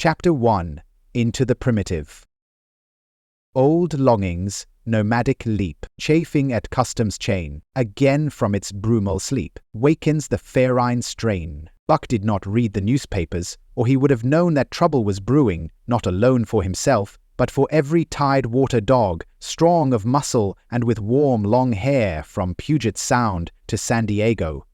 Chapter 1. Into the Primitive. Old longings, nomadic leap, chafing at customs chain, again from its brumal sleep, wakens the ferine strain. Buck did not read the newspapers, or he would have known that trouble was brewing, not alone for himself, but for every tide-water dog, strong of muscle and with warm long hair from Puget Sound to San Diego.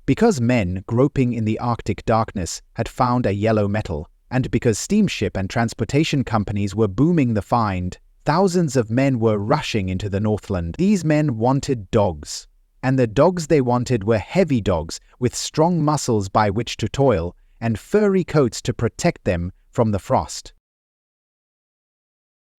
Because men, groping in the Arctic darkness, had found a yellow metal, and because steamship and transportation companies were booming the find, thousands of men were rushing into the Northland. These men wanted dogs, and the dogs they wanted were heavy dogs with strong muscles by which to toil, and furry coats to protect them from the frost.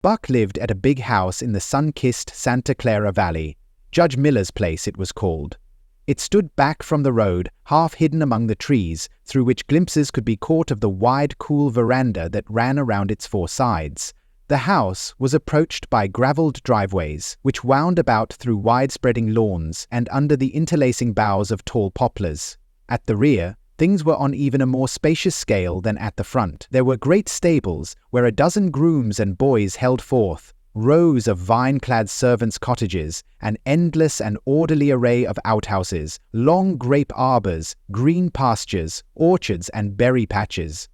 Buck lived at a big house in the sun-kissed Santa Clara Valley. Judge Miller's place it was called. It stood back from the road, half hidden among the trees, through which glimpses could be caught of the wide, cool veranda that ran around its four sides. The house was approached by gravelled driveways, which wound about through wide-spreading lawns and under the interlacing boughs of tall poplars. At the rear, things were on even a more spacious scale than at the front. There were great stables, where a dozen grooms and boys held forth, rows of vine-clad servants' cottages, an endless and orderly array of outhouses, long grape arbors, green pastures, orchards and berry patches.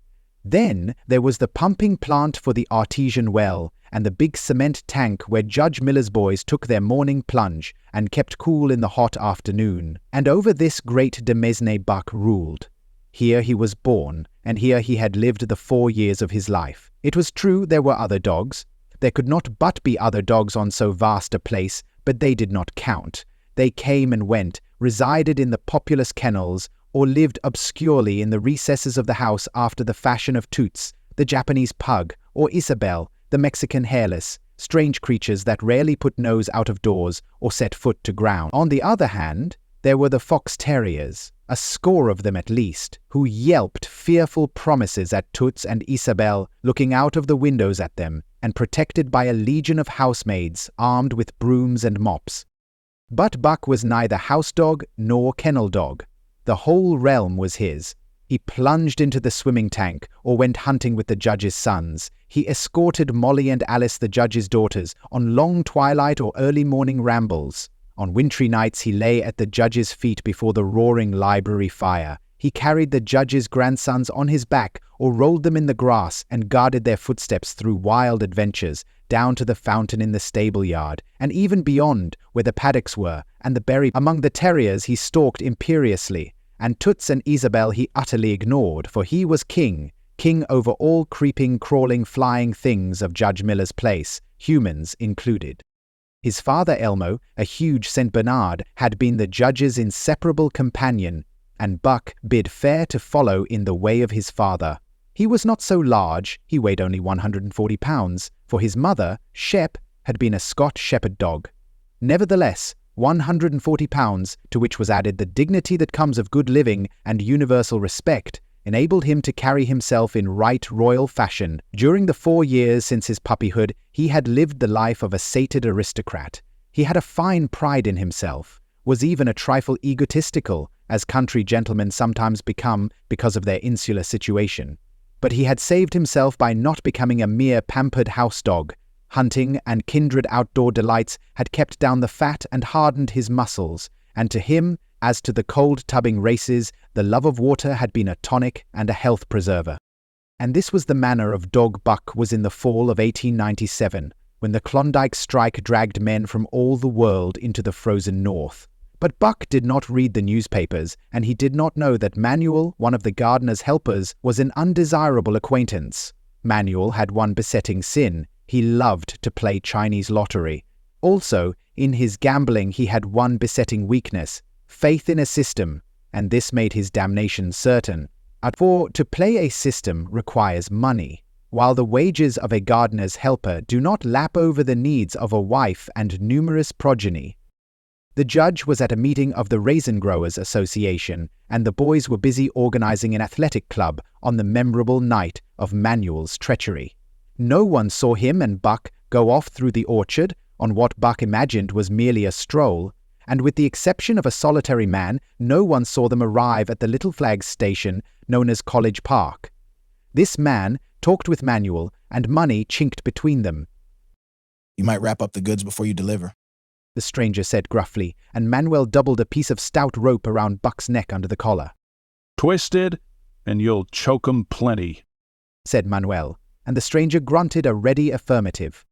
Then there was the pumping plant for the artesian well, and the big cement tank where Judge Miller's boys took their morning plunge and kept cool in the hot afternoon. And over this great Demesne Buck ruled. Here he was born, and here he had lived the 4 years of his life. It was true there were other dogs. There could not but be other dogs on so vast a place, but they did not count. They came and went, resided in the populous kennels, or lived obscurely in the recesses of the house after the fashion of Toots, the Japanese pug, or Isabel, the Mexican hairless, strange creatures that rarely put nose out of doors or set foot to ground. On the other hand, there were the fox terriers, a score of them at least, who yelped fearful promises at Toots and Isabel, looking out of the windows at them, and protected by a legion of housemaids armed with brooms and mops. But Buck was neither house dog nor kennel dog. The whole realm was his. He plunged into the swimming tank or went hunting with the judge's sons. He escorted Molly and Alice, the judge's daughters, on long twilight or early morning rambles. On wintry nights he lay at the judge's feet before the roaring library fire. He carried the judge's grandsons on his back or rolled them in the grass and guarded their footsteps through wild adventures, down to the fountain in the stable yard, and even beyond, where the paddocks were, and the berry. Among the terriers he stalked imperiously, and Toots and Isabel he utterly ignored, for he was king over all creeping, crawling, flying things of Judge Miller's place, humans included. His father Elmo, a huge St. Bernard, had been the judge's inseparable companion, and Buck bid fair to follow in the way of his father. He was not so large, he weighed only 140 pounds, for his mother, Shep, had been a Scotch shepherd dog. Nevertheless, 140 pounds, to which was added the dignity that comes of good living and universal respect, enabled him to carry himself in right royal fashion. During the 4 years since his puppyhood, he had lived the life of a sated aristocrat. He had a fine pride in himself, was even a trifle egotistical, as country gentlemen sometimes become because of their insular situation. But he had saved himself by not becoming a mere pampered house dog. Hunting and kindred outdoor delights had kept down the fat and hardened his muscles, and to him, as to the cold-tubbing races, the love of water had been a tonic and a health preserver. And this was the manner of dog Buck was in the fall of 1897, when the Klondike strike dragged men from all the world into the frozen north. But Buck did not read the newspapers, and he did not know that Manuel, one of the gardener's helpers, was an undesirable acquaintance. Manuel had one besetting sin. He loved to play Chinese lottery. Also, in his gambling he had one besetting weakness, faith in a system, and this made his damnation certain. For to play a system requires money, while the wages of a gardener's helper do not lap over the needs of a wife and numerous progeny. The judge was at a meeting of the Raisin Growers Association, and the boys were busy organizing an athletic club on the memorable night of Manuel's treachery. No one saw him and Buck go off through the orchard on what Buck imagined was merely a stroll, and with the exception of a solitary man, no one saw them arrive at the little flag station known as College Park. This man talked with Manuel, and money chinked between them. "You might wrap up the goods before you deliver," the stranger said gruffly, and Manuel doubled a piece of stout rope around Buck's neck under the collar. "Twisted, and you'll choke 'em plenty," said Manuel, and the stranger grunted a ready affirmative.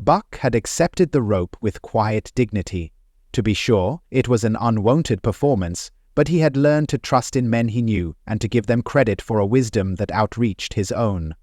Buck had accepted the rope with quiet dignity. To be sure, it was an unwonted performance, but he had learned to trust in men he knew and to give them credit for a wisdom that outreached his own.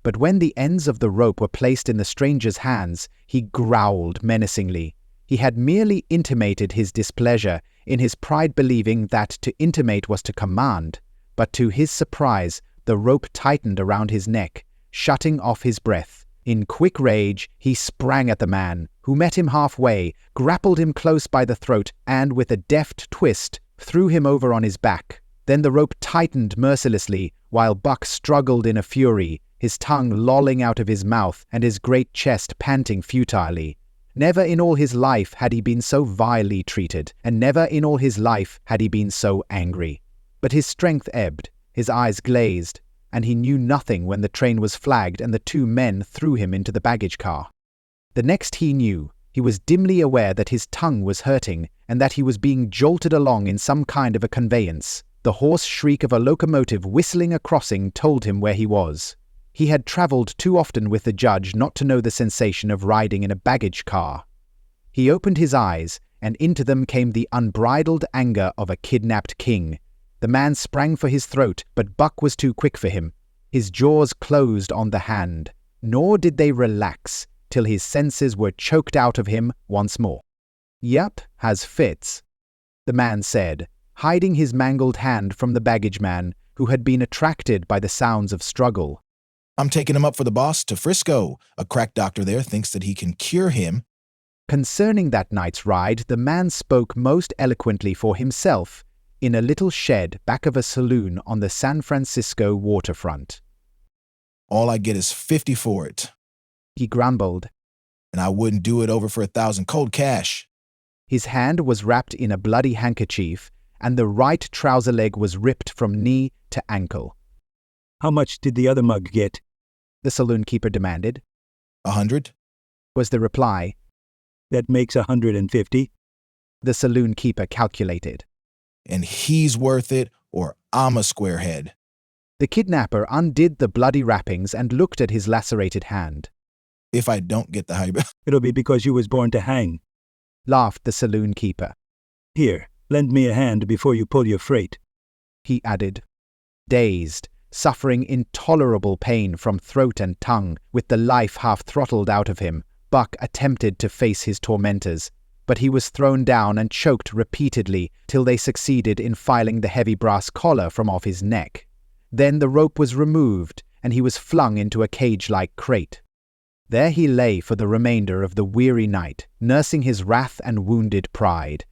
But when the ends of the rope were placed in the stranger's hands, he growled menacingly. He had merely intimated his displeasure, in his pride believing that to intimate was to command, but to his surprise, the rope tightened around his neck, shutting off his breath. In quick rage, he sprang at the man, who met him halfway, grappled him close by the throat, and with a deft twist, threw him over on his back. Then the rope tightened mercilessly, while Buck struggled in a fury, his tongue lolling out of his mouth and his great chest panting futilely. Never in all his life had he been so vilely treated, and never in all his life had he been so angry. But his strength ebbed, his eyes glazed, and he knew nothing when the train was flagged and the two men threw him into the baggage car. The next he knew, he was dimly aware that his tongue was hurting and that he was being jolted along in some kind of a conveyance. The hoarse shriek of a locomotive whistling a crossing told him where he was. He had travelled too often with the judge not to know the sensation of riding in a baggage car. He opened his eyes, and into them came the unbridled anger of a kidnapped king. The man sprang for his throat, but Buck was too quick for him. His jaws closed on the hand, nor did they relax till his senses were choked out of him once more. "Yep, has fits," the man said, hiding his mangled hand from the baggage man, who had been attracted by the sounds of struggle. "I'm taking him up for the boss to Frisco. A crack doctor there thinks that he can cure him." Concerning that night's ride, the man spoke most eloquently for himself, in a little shed back of a saloon on the San Francisco waterfront. "All I get is 50 for it," he grumbled. "And I wouldn't do it over for 1,000 cold cash." His hand was wrapped in a bloody handkerchief, and the right trouser leg was ripped from knee to ankle. "How much did the other mug get?" the saloon keeper demanded. 100? Was the reply. "That makes 150. The saloon keeper calculated. "And he's worth it, or I'm a squarehead." The kidnapper undid the bloody wrappings and looked at his lacerated hand. "If I don't get the high..." "It'll be because you was born to hang," laughed the saloon keeper. "Here, lend me a hand before you pull your freight," he added. Dazed, suffering intolerable pain from throat and tongue, with the life half throttled out of him, Buck attempted to face his tormentors, but he was thrown down and choked repeatedly till they succeeded in filing the heavy brass collar from off his neck. Then the rope was removed, and he was flung into a cage-like crate. There he lay for the remainder of the weary night, nursing his wrath and wounded pride.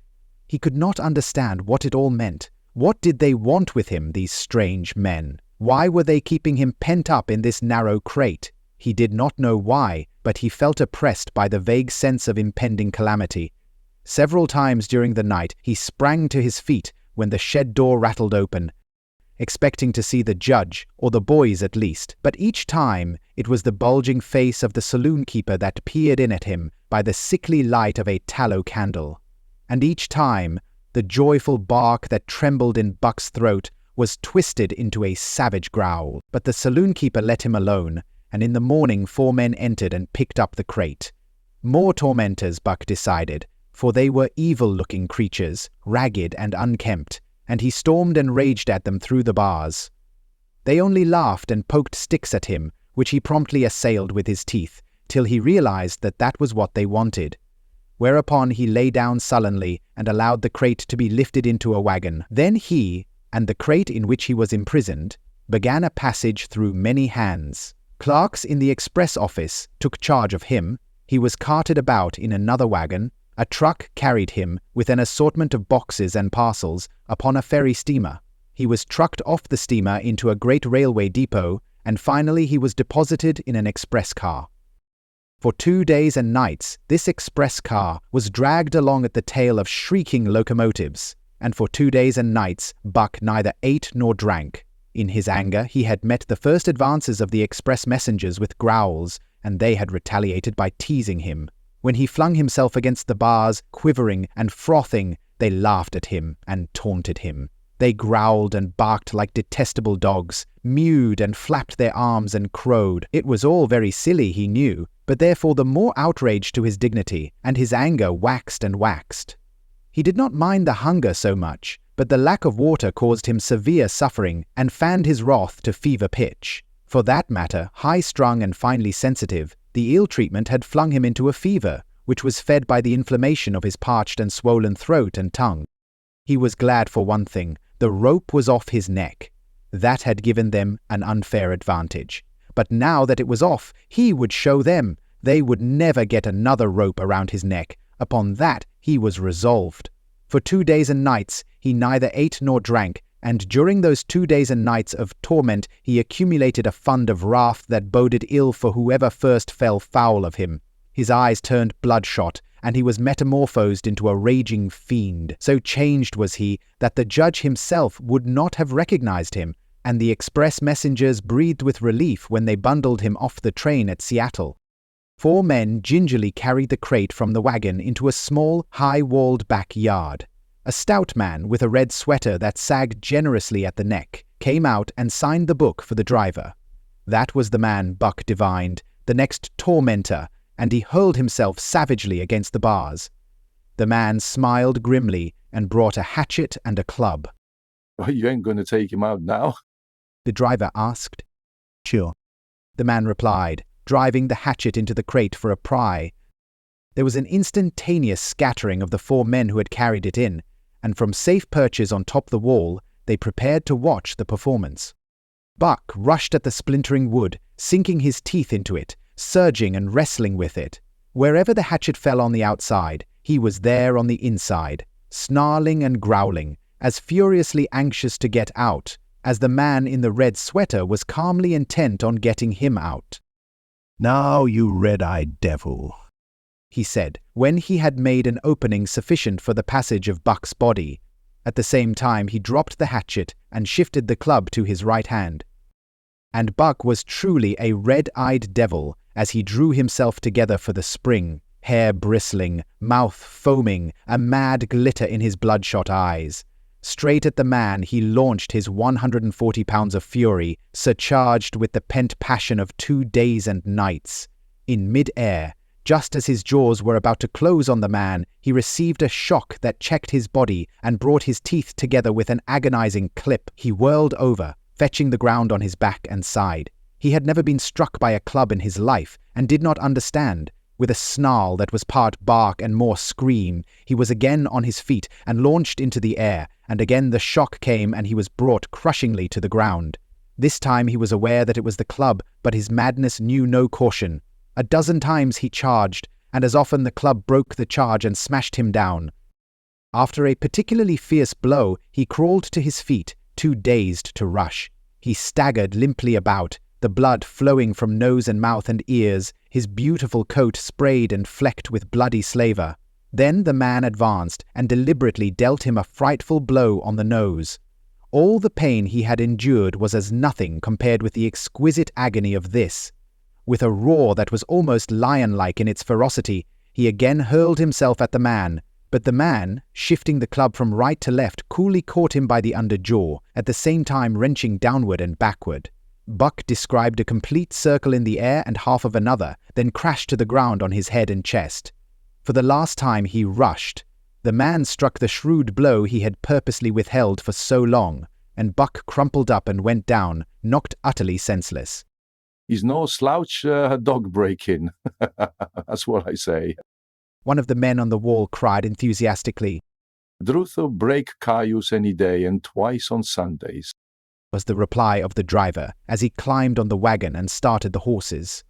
He could not understand what it all meant. What did they want with him, these strange men? Why were they keeping him pent up in this narrow crate? He did not know why, but he felt oppressed by the vague sense of impending calamity. Several times during the night he sprang to his feet when the shed door rattled open, expecting to see the judge, or the boys at least, but each time it was the bulging face of the saloon keeper that peered in at him by the sickly light of a tallow candle. And each time the joyful bark that trembled in Buck's throat was twisted into a savage growl. But the saloon keeper let him alone, and in the morning 4 men entered and picked up the crate. More tormentors, Buck decided, for they were evil-looking creatures, ragged and unkempt, and he stormed and raged at them through the bars. They only laughed and poked sticks at him, which he promptly assailed with his teeth, till he realized that that was what they wanted. Whereupon he lay down sullenly and allowed the crate to be lifted into a wagon. Then he, and the crate in which he was imprisoned, began a passage through many hands. Clerks in the express office took charge of him. He was carted about in another wagon. A truck carried him, with an assortment of boxes and parcels, upon a ferry steamer. He was trucked off the steamer into a great railway depot, and finally he was deposited in an express car. For 2 days and nights, this express car was dragged along at the tail of shrieking locomotives, and for 2 days and nights Buck neither ate nor drank. In his anger, he had met the first advances of the express messengers with growls, and they had retaliated by teasing him. When he flung himself against the bars, quivering and frothing, they laughed at him and taunted him. They growled and barked like detestable dogs, mewed and flapped their arms and crowed. It was all very silly, he knew, but therefore the more outrage to his dignity, and his anger waxed and waxed. He did not mind the hunger so much, but the lack of water caused him severe suffering and fanned his wrath to fever pitch. For that matter, high-strung and finely sensitive, the ill treatment had flung him into a fever, which was fed by the inflammation of his parched and swollen throat and tongue. He was glad for one thing: the rope was off his neck. That had given them an unfair advantage. But now that it was off, he would show them. They would never get another rope around his neck. Upon that he was resolved. For 2 days and nights he neither ate nor drank, and during those 2 days and nights of torment he accumulated a fund of wrath that boded ill for whoever first fell foul of him. His eyes turned bloodshot, and he was metamorphosed into a raging fiend. So changed was he that the judge himself would not have recognized him, and the express messengers breathed with relief when they bundled him off the train at Seattle. 4 men gingerly carried the crate from the wagon into a small, high-walled backyard. A stout man with a red sweater that sagged generously at the neck came out and signed the book for the driver. That was the man, Buck divined, the next tormentor, and he hurled himself savagely against the bars. The man smiled grimly and brought a hatchet and a club. "Oh, you ain't going to take him out now?" The driver asked. Sure. The man replied, driving the hatchet into the crate for a pry. There was an instantaneous scattering of the 4 men who had carried it in, and from safe perches on top the wall, they prepared to watch the performance. Buck rushed at the splintering wood, sinking his teeth into it, surging and wrestling with it. Wherever the hatchet fell on the outside, he was there on the inside, snarling and growling, as furiously anxious to get out, as the man in the red sweater was calmly intent on getting him out. "Now, you red-eyed devil," he said, when he had made an opening sufficient for the passage of Buck's body. At the same time he dropped the hatchet and shifted the club to his right hand. And Buck was truly a red-eyed devil as he drew himself together for the spring, hair bristling, mouth foaming, a mad glitter in his bloodshot eyes. Straight at the man he launched his 140 pounds of fury, surcharged with the pent passion of 2 days and nights. In mid-air, just as his jaws were about to close on the man, he received a shock that checked his body and brought his teeth together with an agonizing clip. He whirled over, fetching the ground on his back and side. He had never been struck by a club in his life, and did not understand. With a snarl that was part bark and more scream, he was again on his feet and launched into the air, and again the shock came and he was brought crushingly to the ground. This time he was aware that it was the club, but his madness knew no caution. A dozen times he charged, and as often the club broke the charge and smashed him down. After a particularly fierce blow, he crawled to his feet, too dazed to rush. He staggered limply about, the blood flowing from nose and mouth and ears, his beautiful coat sprayed and flecked with bloody slaver. Then the man advanced and deliberately dealt him a frightful blow on the nose. All the pain he had endured was as nothing compared with the exquisite agony of this. With a roar that was almost lion-like in its ferocity, he again hurled himself at the man, but the man, shifting the club from right to left, coolly caught him by the under jaw, at the same time wrenching downward and backward. Buck described a complete circle in the air and half of another, then crashed to the ground on his head and chest. For the last time he rushed. The man struck the shrewd blow he had purposely withheld for so long, and Buck crumpled up and went down, knocked utterly senseless. "He's no slouch dog breaking." That's what I say. One of the men on the wall cried enthusiastically. "Drutho break cayuse any day and twice on Sundays," was the reply of the driver as he climbed on the wagon and started the horses.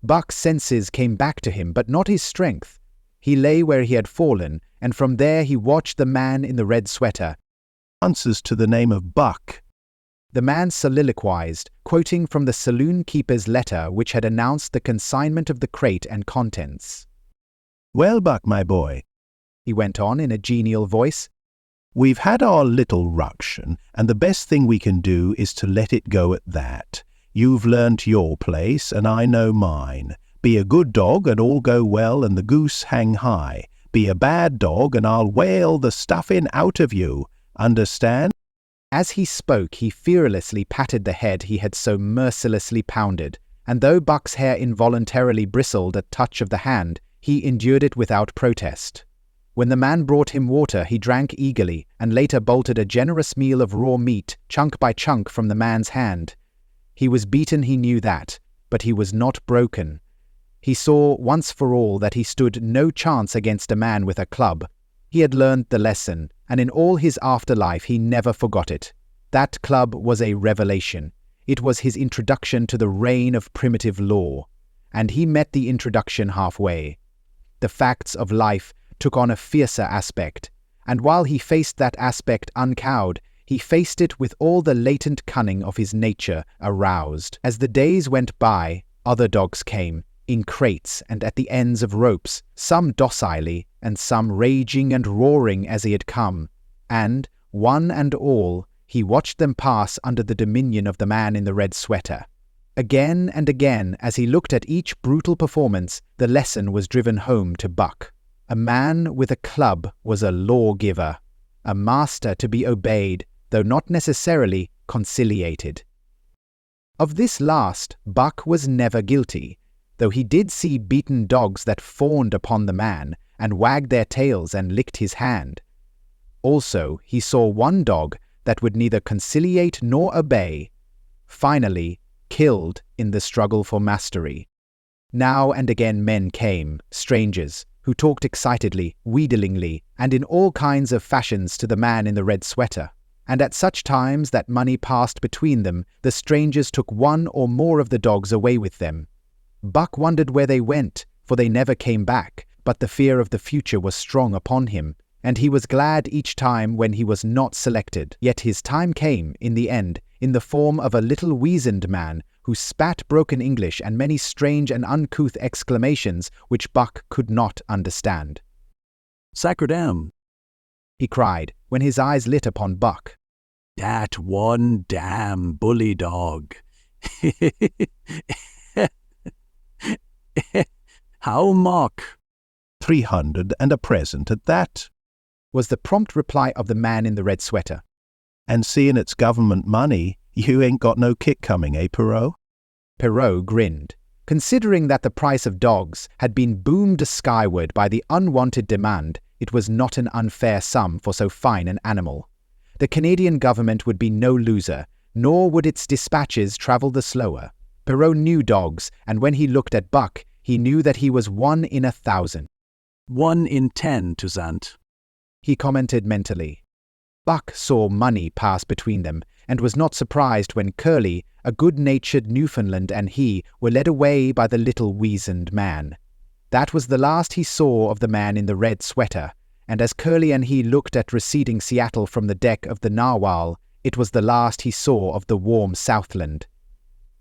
Buck's senses came back to him, but not his strength. He lay where he had fallen, and from there he watched the man in the red sweater. "Answers to the name of Buck." The man soliloquized, quoting from the saloon keeper's letter which had announced the consignment of the crate and contents. "Well, Buck, my boy," he went on in a genial voice, We've had our little ruction, and the best thing we can do is to let it go at that. You've learnt your place, and I know mine. Be a good dog, and all go well, and the goose hang high. Be a bad dog, and I'll whale the stuffing out of you. Understand? As he spoke, he fearlessly patted the head he had so mercilessly pounded, and though Buck's hair involuntarily bristled at touch of the hand, he endured it without protest. When the man brought him water, he drank eagerly, and later bolted a generous meal of raw meat, chunk by chunk, from the man's hand. He was beaten, he knew that, but he was not broken. He saw once for all that he stood no chance against a man with a club. He had learned the lesson, and in all his afterlife he never forgot it. That club was a revelation. It was his introduction to the reign of primitive law, and he met the introduction halfway. The facts of life took on a fiercer aspect, and while he faced that aspect uncowed, he faced it with all the latent cunning of his nature aroused. As the days went by, other dogs came, in crates and at the ends of ropes, some docilely and some raging and roaring as he had come, and, one and all, he watched them pass under the dominion of the man in the red sweater. Again and again, as he looked at each brutal performance, the lesson was driven home to Buck. A man with a club was a lawgiver, a master to be obeyed, though not necessarily conciliated. Of this last, Buck was never guilty, though he did see beaten dogs that fawned upon the man, and wagged their tails and licked his hand. Also, he saw one dog that would neither conciliate nor obey, finally killed in the struggle for mastery. Now and again men came, strangers, who talked excitedly, wheedlingly, and in all kinds of fashions to the man in the red sweater. And at such times that money passed between them, the strangers took one or more of the dogs away with them. Buck wondered where they went, for they never came back, but the fear of the future was strong upon him, and he was glad each time when he was not selected. Yet his time came, in the end, in the form of a little weazened man who spat broken English and many strange and uncouth exclamations which Buck could not understand. "Sacredam," he cried, when his eyes lit upon Buck. "Dat one damn bully dog. How mock?" 300 and a present at that, was the prompt reply of the man in the red sweater. and seeing it's government money, you ain't got no kick coming, eh, Perrault? Perrault grinned, considering that the price of dogs had been boomed skyward by the unwanted demand. It was not an unfair sum for so fine an animal. The Canadian government would be no loser, nor would its dispatches travel the slower. Perrault knew dogs, and when he looked at Buck, he knew that he was 1 in 1,000. 1 in 10, Toussaint, he commented mentally. Buck saw money pass between them, and was not surprised when Curly, a good-natured Newfoundland, and he were led away by the little weazened man. That was the last he saw of the man in the red sweater, and as Curly and he looked at receding Seattle from the deck of the Narwhal, it was the last he saw of the warm Southland.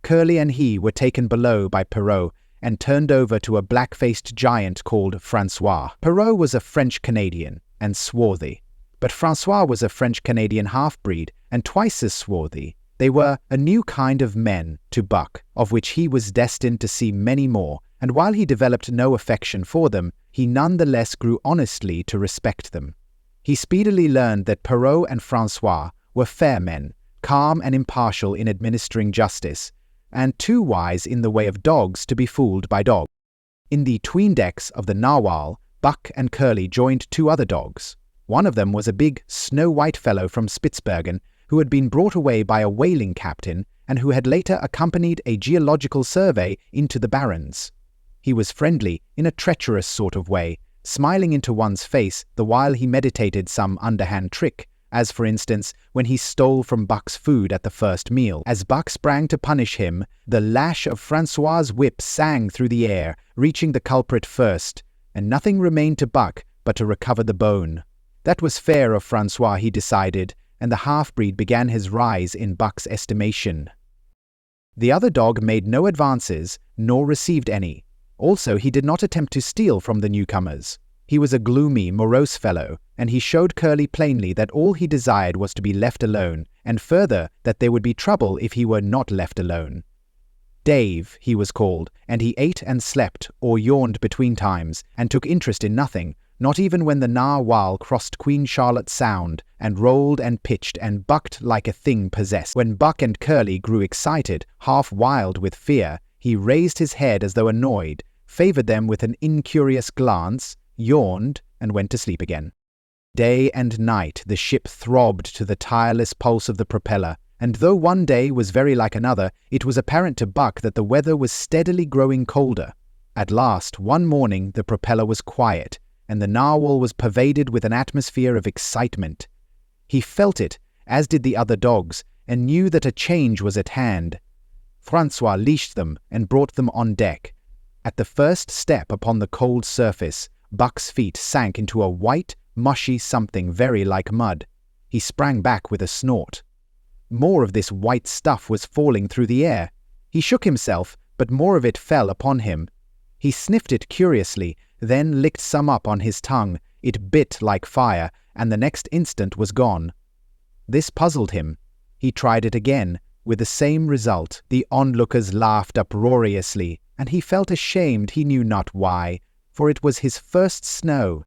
Curly and he were taken below by Perrault and turned over to a black-faced giant called Francois. Perrault was a French-Canadian and swarthy, but Francois was a French-Canadian half-breed and twice as swarthy. They were a new kind of men to Buck, of which he was destined to see many more, and while he developed no affection for them, he none the less grew honestly to respect them. He speedily learned that Perrault and Francois were fair men, calm and impartial in administering justice, and too wise in the way of dogs to be fooled by dogs. In the 'tween decks of the Narwhal, Buck and Curly joined 2 other dogs. One of them was a big, snow-white fellow from Spitzbergen who had been brought away by a whaling captain and who had later accompanied a geological survey into the Barrens. He was friendly in a treacherous sort of way, smiling into one's face the while he meditated some underhand trick, as for instance when he stole from Buck's food at the first meal. As Buck sprang to punish him, the lash of Francois's whip sang through the air, reaching the culprit first, and nothing remained to Buck but to recover the bone. That was fair of Francois, he decided, and the half-breed began his rise in Buck's estimation. The other dog made no advances, nor received any. Also, he did not attempt to steal from the newcomers. He was a gloomy, morose fellow, and he showed Curly plainly that all he desired was to be left alone, and further, that there would be trouble if he were not left alone. Dave, he was called, and he ate and slept, or yawned between times, and took interest in nothing, not even when the narwhal crossed Queen Charlotte Sound, and rolled and pitched and bucked like a thing possessed. When Buck and Curly grew excited, half wild with fear, he raised his head as though annoyed, favored them with an incurious glance, yawned, and went to sleep again. Day and night the ship throbbed to the tireless pulse of the propeller, and though one day was very like another, it was apparent to Buck that the weather was steadily growing colder. At last, one morning, the propeller was quiet, and the narwhal was pervaded with an atmosphere of excitement. He felt it, as did the other dogs, and knew that a change was at hand. Francois leashed them and brought them on deck. At the first step upon the cold surface, Buck's feet sank into a white, mushy something very like mud. He sprang back with a snort. More of this white stuff was falling through the air. He shook himself, but more of it fell upon him. He sniffed it curiously, then licked some up on his tongue. It bit like fire, and the next instant was gone. This puzzled him. He tried it again, with the same result. The onlookers laughed uproariously, and he felt ashamed he knew not why, for it was his first snow,